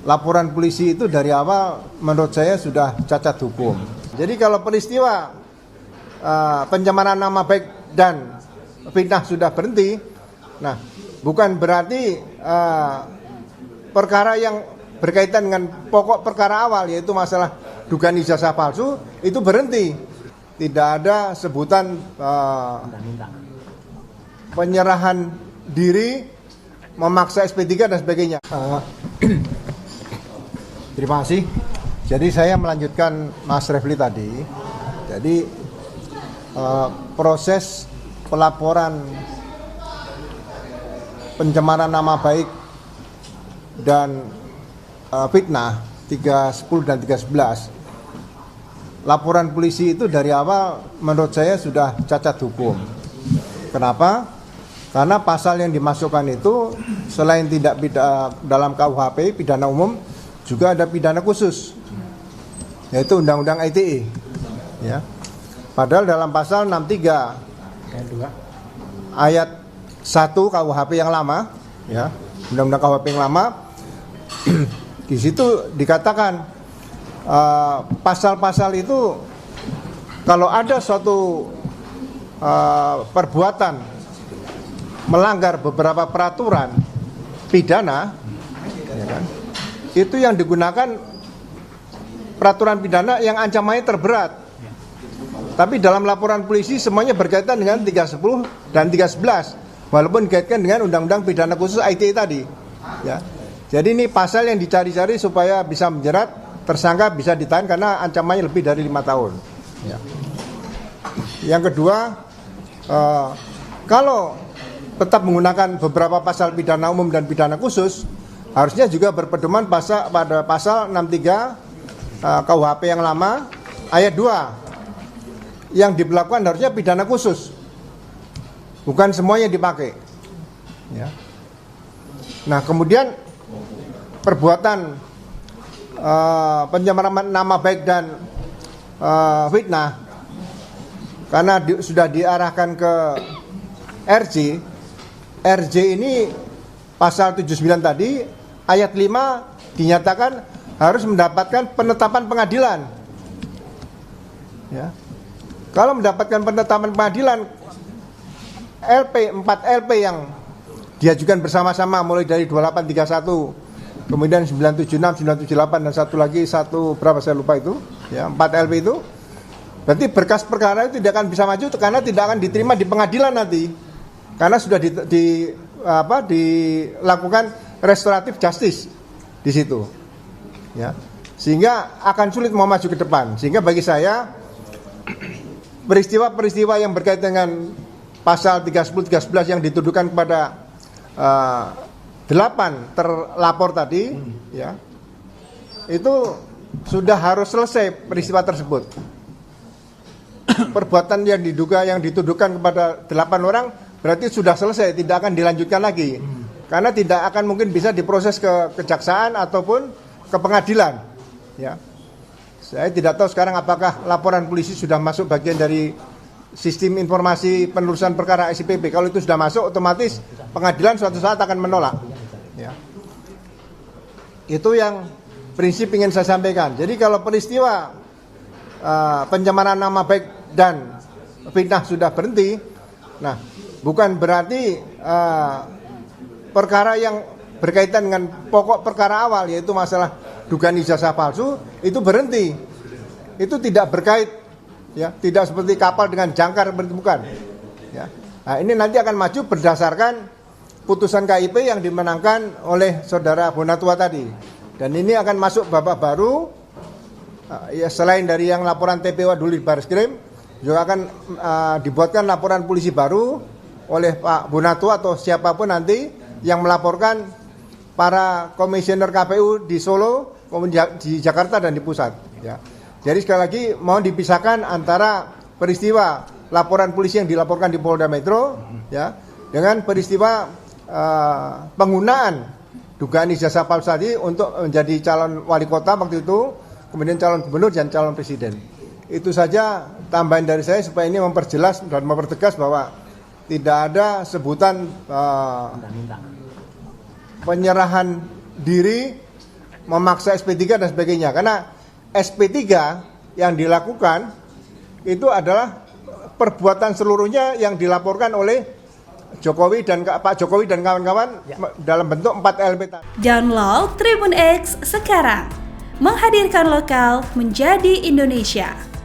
laporan polisi itu dari awal menurut saya sudah cacat hukum. Jadi kalau peristiwa pencemaran nama baik dan fitnah sudah berhenti, nah bukan berarti perkara yang berkaitan dengan pokok perkara awal, yaitu masalah dugaan ijazah palsu, itu berhenti. Tidak ada sebutan penyerahan diri, memaksa SP3 dan sebagainya. Terima kasih. Jadi saya melanjutkan Mas Refli tadi. Jadi proses pelaporan pencemaran nama baik dan fitnah 310 dan 311, laporan polisi itu dari awal menurut saya sudah cacat hukum. Kenapa? Karena pasal yang dimasukkan itu selain tidak dalam KUHP pidana umum, juga ada pidana khusus, yaitu Undang-Undang ITE. Ya. Padahal dalam pasal 63 ayat 1 KUHP yang lama, ya, Undang-Undang KUHP yang lama, di situ dikatakan pasal-pasal itu kalau ada suatu perbuatan melanggar beberapa peraturan pidana, ya kan, itu yang digunakan peraturan pidana yang ancamannya terberat. Tapi dalam laporan polisi semuanya berkaitan dengan 310 dan 311, walaupun dikaitkan dengan Undang-Undang Pidana Khusus ITE tadi. Ya. Jadi ini pasal yang dicari-cari supaya bisa menjerat tersangka, bisa ditahan karena ancamannya lebih dari 5 tahun. Ya. Yang kedua, kalau tetap menggunakan beberapa pasal pidana umum dan pidana khusus, harusnya juga berpedoman pada pasal 63 KUHP yang lama ayat 2. Yang diberlakukan harusnya pidana khusus, bukan semuanya dipakai. Ya. Nah, kemudian perbuatan pencemaran nama baik dan fitnah, karena sudah diarahkan ke RJ ini pasal 79 tadi ayat 5 dinyatakan harus mendapatkan penetapan pengadilan. Ya. Kalau mendapatkan penetapan pengadilan, 4 LP yang diajukan bersama-sama mulai dari 2831, kemudian 976, 978 dan satu berapa saya lupa itu, ya, 4 LP itu, berarti berkas perkara itu tidak akan bisa maju karena tidak akan diterima di pengadilan nanti, karena sudah dilakukan restoratif justice di situ, ya, sehingga akan sulit mau maju ke depan. Sehingga bagi saya peristiwa-peristiwa yang berkaitan dengan pasal 310, 311 yang dituduhkan kepada 8 terlapor tadi, ya, itu sudah harus selesai peristiwa tersebut. Perbuatan yang dituduhkan kepada 8 orang berarti sudah selesai, tidak akan dilanjutkan lagi, karena tidak akan mungkin bisa diproses ke kejaksaan ataupun ke pengadilan. Ya. Saya tidak tahu sekarang apakah laporan polisi sudah masuk bagian dari sistem informasi penelusuran perkara SIPP. Kalau itu sudah masuk, otomatis pengadilan suatu saat akan menolak. Ya. Itu yang prinsip ingin saya sampaikan. Jadi kalau peristiwa pencemaran nama baik dan fitnah sudah berhenti, nah bukan berarti perkara yang berkaitan dengan pokok perkara awal, yaitu masalah dugaan ijazah palsu, itu berhenti. Itu tidak berkait, ya, tidak seperti kapal dengan jangkar, bukan. Ya. Nah, ini nanti akan maju berdasarkan putusan KIP yang dimenangkan oleh saudara Bonatua tadi. Dan ini akan masuk babak baru, ya, selain dari yang laporan TPO dulu di Barreskrim, juga akan dibuatkan laporan polisi baru oleh Pak Bonatua atau siapapun nanti yang melaporkan para komisioner KPU di Solo, di Jakarta dan di pusat. Ya. Jadi sekali lagi mohon dipisahkan antara peristiwa laporan polisi yang dilaporkan di Polda Metro, ya, dengan peristiwa penggunaan dugaan ijazah palsu tadi untuk menjadi calon wali kota waktu itu, kemudian calon gubernur dan calon presiden. Itu saja tambahan dari saya supaya ini memperjelas dan mempertegas bahwa tidak ada sebutan penyerahan diri, memaksa SP3 dan sebagainya. Karena SP3 yang dilakukan itu adalah perbuatan seluruhnya yang dilaporkan oleh Jokowi dan Pak Jokowi dan kawan-kawan dalam bentuk 4 LP. Download Tribun X sekarang, menghadirkan lokal menjadi Indonesia.